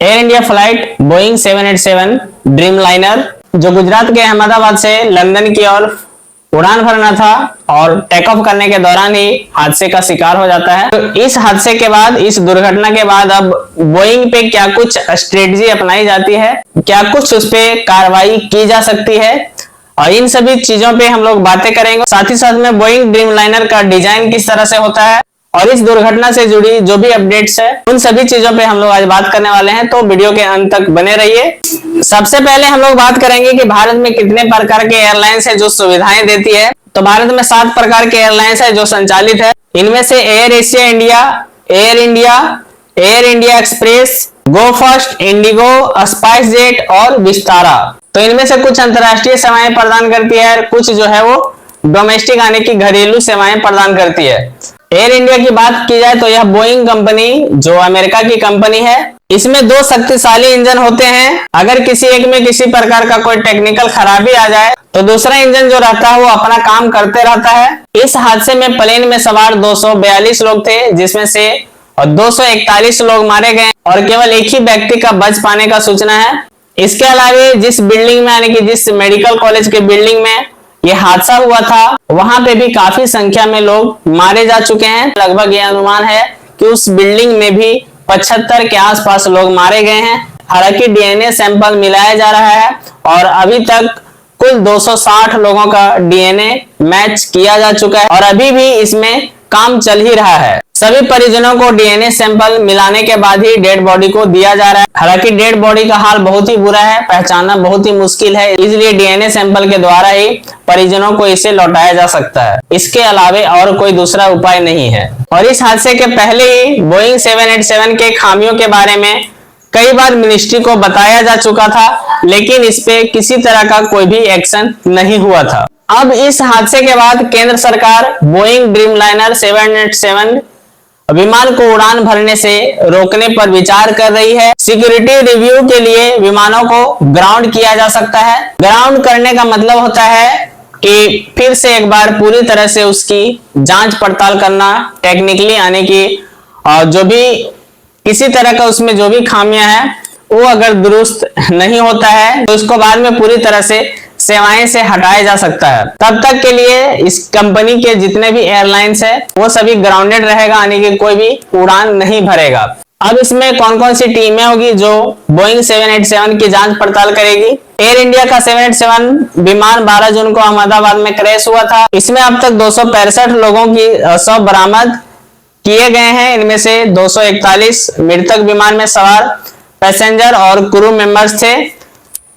Air India flight Boeing 787 dream liner जो गुजरात के अहमदाबाद से लंदन की ओर उड़ान भरना था और टेक ऑफ करने के दौरान ही हादसे का शिकार हो जाता है। तो इस हादसे के बाद, इस दुर्घटना के बाद अब बोइंग पे क्या कुछ स्ट्रेटजी अपनाई जाती है, क्या कुछ उस पे कार्रवाई की जा सकती है, और इन सभी चीजों पे हम लोग बातें करेंगे। साथ ही साथ में बोइंग ड्रीम लाइनर का डिजाइन किस तरह से होता है और इस दुर्घटना से जुड़ी जो भी अपडेट्स है उन सभी चीजों पे हम लोग आज बात करने वाले हैं, तो वीडियो के अंत तक बने रहिए। सबसे पहले हम लोग बात करेंगे कि भारत में कितने प्रकार के एयरलाइंस है जो सुविधाएं देती है। तो भारत में 7 प्रकार के एयरलाइंस है जो संचालित है। इनमें से AirAsia India, Air India, Air India Express, Go First, IndiGo, SpiceJet और विस्तारा। तो इनमें से कुछ अंतरराष्ट्रीय सेवाएं प्रदान करती है और कुछ जो है वो डोमेस्टिक आने की घरेलू सेवाएं प्रदान करती है। एयर इंडिया की बात की जाए तो यह बोइंग कंपनी जो अमेरिका की कंपनी है, इसमें 2 शक्तिशाली इंजन होते हैं। अगर किसी एक में किसी प्रकार का कोई टेक्निकल खराबी आ जाए तो दूसरा इंजन जो रहता है वो अपना काम करते रहता है। इस हादसे में प्लेन में सवार 242 लोग थे, जिसमें से 241 लोग मारे गए और केवल एक ही व्यक्ति का बच पाने का सूचना है। इसके अलावा जिस बिल्डिंग में, यानी कि जिस मेडिकल कॉलेज के बिल्डिंग में ये हादसा हुआ था, वहां पे भी काफी संख्या में लोग मारे जा चुके हैं। लगभग ये अनुमान है कि उस बिल्डिंग में भी 75 के आसपास लोग मारे गए हैं। हालांकि डीएनए सैंपल मिलाया जा रहा है और अभी तक कुल 260 लोगों का डीएनए मैच किया जा चुका है और अभी भी इसमें काम चल ही रहा है। सभी परिजनों को डीएनए सैंपल मिलाने के बाद ही डेड बॉडी को दिया जा रहा है। हालांकि डेड बॉडी का हाल बहुत ही बुरा है, पहचानना बहुत ही मुश्किल है, इसलिए डीएनए सैंपल के द्वारा ही परिजनों को इसे लौटाया जा सकता है। इसके अलावा और कोई दूसरा उपाय नहीं है। और इस हादसे के पहले ही बोइंग 787 के खामियों के बारे में कई बार मिनिस्ट्री को बताया जा चुका था, लेकिन इस पे किसी तरह का कोई भी एक्शन नहीं हुआ था। अब इस हादसे के बाद केंद्र सरकार बोइंग ड्रीम लाइनर 787 विमान को उड़ान भरने से रोकने पर विचार कर रही है। सिक्योरिटी रिव्यू के लिए विमानों को ग्राउंड किया जा सकता है। ग्राउंड करने का मतलब होता है कि फिर से एक बार पूरी तरह से उसकी जांच पड़ताल करना, टेक्निकली आने की, और जो भी किसी तरह का उसमें जो भी खामियां हैं वो अगर दुरुस्त नहीं होता है तो उसको बाद में पूरी तरह से सेवाएं से हटाया जा सकता है। तब तक के लिए इस कंपनी के जितने भी एयरलाइंस है वो सभी ग्राउंडेड रहेगा, यानी कि कोई भी उड़ान नहीं भरेगा। अब इसमें कौन कौन सी टीमें होगी जो बोइंग 787 की जांच पड़ताल करेगी। एयर इंडिया का 787 विमान 12 जून को अहमदाबाद में क्रैश हुआ था। इसमें अब तक 265 लोगों की शव बरामद किए गए हैं। इनमें से 241 मृतक विमान में सवार पैसेंजर और क्रू मेंबर्स थे।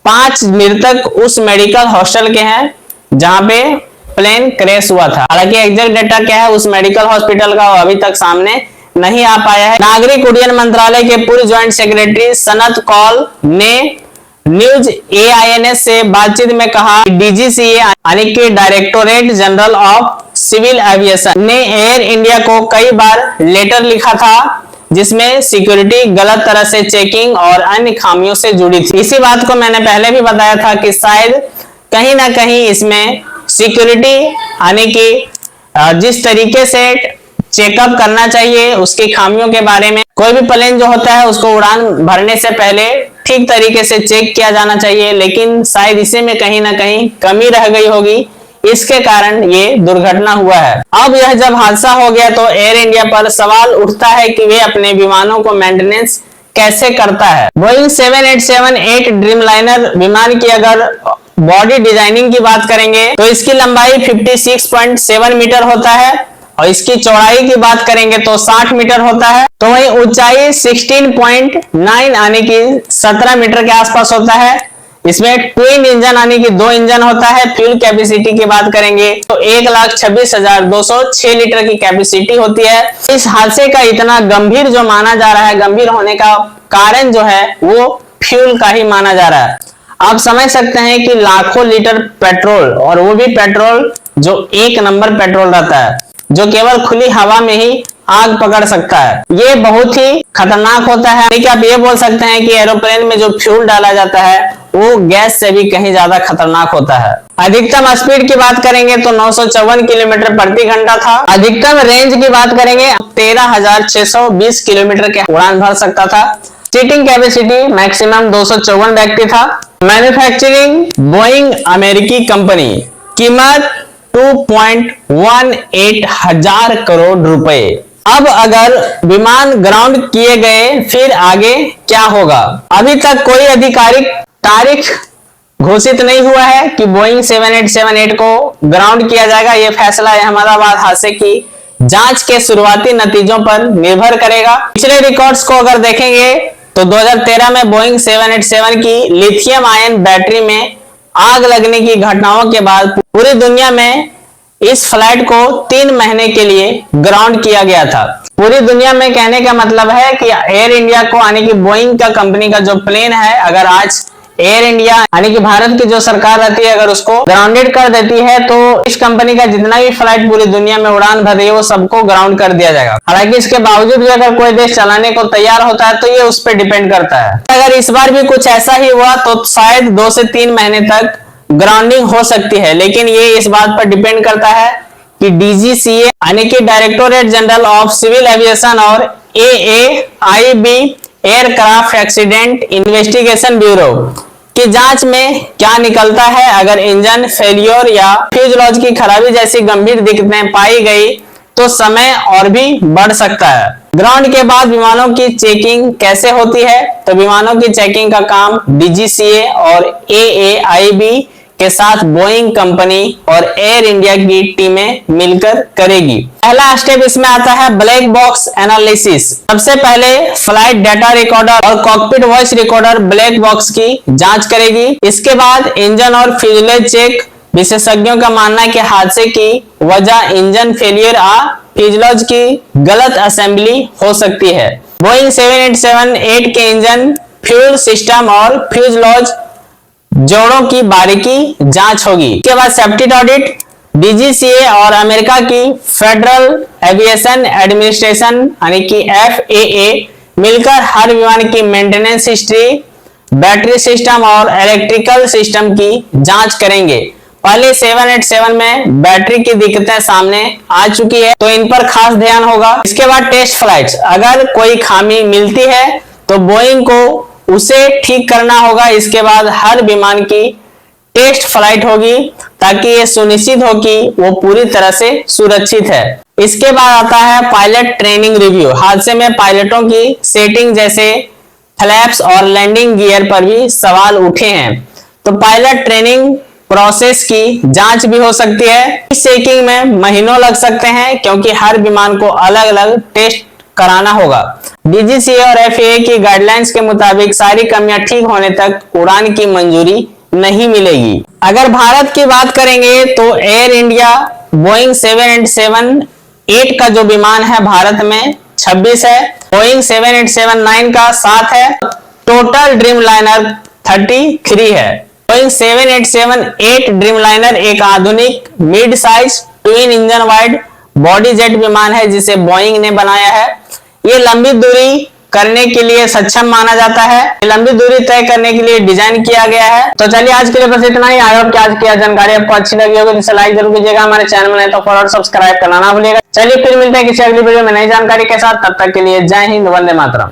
5 मृतक उस मेडिकल हॉस्टल के हैं जहां पे प्लेन क्रैश हुआ था। हालांकि एग्जैक्ट डेटा क्या है उस मेडिकल हॉस्पिटल का वो अभी तक सामने नहीं आ पाया है। नागरिक उड्डयन मंत्रालय के पूर्व ज्वाइंट सेक्रेटरी सनत कौल ने न्यूज एआईएनएस से बातचीत में कहा कि डीजीसीए यानी कि directorate general of civil aviation ने एयर इंडिया को कई बार लेटर लिखा था जिसमें सिक्योरिटी गलत तरह से चेकिंग और अन्य खामियों से जुड़ी थी। इसी बात को मैंने पहले भी बताया था कि शायद कहीं ना कहीं इसमें सिक्योरिटी यानी कि जिस तरीके से चेकअप करना चाहिए उसकी खामियों के बारे में, कोई भी प्लेन जो होता है उसको उड़ान भरने से पहले ठीक तरीके से चेक किया जाना चाहिए, लेकिन शायद इसी में कहीं ना कहीं कमी रह गई होगी, इसके कारण ये दुर्घटना हुआ है। अब यह जब हादसा हो गया तो एयर इंडिया पर सवाल उठता है कि वे अपने विमानों को मेंटेनेंस कैसे करता है। बोइंग 787-8 ड्रीम लाइनर विमान की अगर बॉडी डिजाइनिंग की बात करेंगे तो इसकी लंबाई 56.7 मीटर होता है और इसकी चौड़ाई की बात करेंगे तो 60 मीटर होता है। तो वही ऊंचाई 16.9 यानी कि 17 मीटर के आसपास होता है। इसमें ट्विन इंजन यानी कि 2 इंजन होता है। फ्यूल कैपेसिटी की बात करेंगे तो 1,26,206 लीटर की कैपेसिटी होती है। इस हादसे का इतना गंभीर जो माना जा रहा है, गंभीर होने का कारण जो है वो फ्यूल का ही माना जा रहा है। आप समझ सकते हैं कि लाखों लीटर पेट्रोल, और वो भी पेट्रोल जो 1 नंबर पेट्रोल रहता है, जो केवल खुली हवा में ही आग पकड़ सकता है, ये बहुत ही खतरनाक होता है। लेकिन आप ये बोल सकते हैं कि एरोप्लेन में जो फ्यूल डाला जाता है वो गैस से भी कहीं ज्यादा खतरनाक होता है। अधिकतम स्पीड की बात करेंगे तो 954 किलोमीटर प्रति घंटा था। अधिकतम रेंज की बात करेंगे 13,620 किलोमीटर के उड़ान भर सकता था। सीटिंग कैपेसिटी मैक्सिमम 254 व्यक्ति था। मैन्युफैक्चरिंग बोइंग अमेरिकी कंपनी, कीमत 2.18 हजार करोड़ रुपए। अब अगर विमान ग्राउंड किए गए फिर आगे क्या होगा? अभी तक कोई आधिकारिक तारीख घोषित नहीं हुआ है कि बोइंग 7878 को ग्राउंड किया जाएगा। यह फैसला अहमदाबाद हादसे की जांच के शुरुआती नतीजों पर निर्भर करेगा। पिछले रिकॉर्ड्स को अगर देखेंगे तो 2013 में बोइंग 787 की लिथियम आयन बैटरी में आग लगने की घटनाओं के बाद पूरी दुनिया में इस फ्लाइट को 3 महीने के लिए ग्राउंड किया गया था। पूरी दुनिया में कहने का मतलब है कि एयर इंडिया को यानी कि बोइंग का कंपनी का जो प्लेन है, अगर आज एयर इंडिया यानी कि भारत की जो सरकार रहती है अगर उसको ग्राउंडेड कर देती है तो इस कंपनी का जितना भी फ्लाइट पूरी दुनिया में उड़ान भर रही है वो सबको ग्राउंड कर दिया जाएगा। हालांकि इसके बावजूद भी अगर कोई देश चलाने को तैयार होता है तो ये उस पर डिपेंड करता है। अगर इस बार भी कुछ ऐसा ही हुआ तो शायद 2 से 3 महीने तक ग्राउंडिंग हो सकती है, लेकिन ये इस बात पर डिपेंड करता है कि डीजीसीए यानी कि directorate general of civil aviation और AAIB aircraft accident investigation bureau की जांच में क्या निकलता है। अगर इंजन फेलियर या फ्यूजलॉज की खराबी जैसी गंभीर दिक्कतें पाई गई तो समय और भी बढ़ सकता है। ग्राउंड के बाद विमानों की चेकिंग कैसे होती है? तो विमानों की चेकिंग का काम डीजीसीए और एएआईबी के साथ बोइंग कंपनी और एयर इंडिया की टीमें मिलकर करेगी। पहला स्टेप इसमें आता है ब्लैक बॉक्स एनालिसिस। सबसे पहले फ्लाइट डाटा रिकॉर्डर और cockpit voice recorder black box की जांच करेगी। इसके बाद इंजन और फ्यूजलेज चेक। विशेषज्ञों का मानना है कि हादसे की वजह इंजन फेलियर या फ्यूजलेज की गलत असेंबली हो सकती है। बोइंग 787-8 के इंजन, फ्यूल सिस्टम और फ्यूजलेज जोड़ों की बारीकी जांच होगी। इसके बाद सेफ्टी ऑडिट। डीजीसीए और अमेरिका की फेडरल एविएशन एडमिनिस्ट्रेशन यानी कि एफएए मिलकर हर विमान की मेंटेनेंस हिस्ट्री, बैटरी सिस्टम और इलेक्ट्रिकल सिस्टम की जांच करेंगे। पहले 787 में बैटरी की दिक्कतें सामने आ चुकी है तो इन पर खास ध्यान होगा। इसके बाद टेस्ट फ्लाइट्स। अगर कोई खामी मिलती है तो बोइंग को उसे ठीक करना होगा। इसके बाद हर विमान की टेस्ट फ्लाइट होगी ताकि ये सुनिश्चित हो कि वो पूरी तरह से सुरक्षित है। इसके बाद आता है पायलट ट्रेनिंग रिव्यू। हादसे में पायलटों की सेटिंग जैसे फ्लैप्स और लैंडिंग गियर पर भी सवाल उठे हैं तो पायलट ट्रेनिंग प्रोसेस की जांच भी हो सकती है। इस चेकिंग में महीनों लग सकते हैं क्योंकि हर विमान को अलग अलग टेस्ट कराना होगा। डीजीसीए और एफएए की गाइडलाइंस के मुताबिक सारी कमियां ठीक होने तक उड़ान की मंजूरी नहीं मिलेगी। अगर भारत की बात करेंगे तो एयर इंडिया बोइंग 787-8 का जो विमान है भारत में 26 है, बोइंग 787-9 का 7 है, टोटल ड्रीम लाइनर 33 है। बोइंग 787-8 ड्रीम लाइनर एक आधुनिक mid size twin engine wide body jet विमान है जिसे बोइंग ने बनाया है। ये लंबी दूरी करने के लिए सक्षम माना जाता है। लंबी दूरी तय करने के लिए डिजाइन किया गया है। तो चलिए आज के लिए बस इतना ही। आई होप कि आज की जानकारी आपको अच्छी लगी होगी, तो लाइक जरूर कीजिएगा। हमारे चैनल में नए तो फॉलो और सब्सक्राइब करना ना भूलिएगा। चलिए फिर मिलते हैं किसी अगली वीडियो में नई जानकारी के साथ। तब तक के लिए जय हिंद, वंदे मातरम।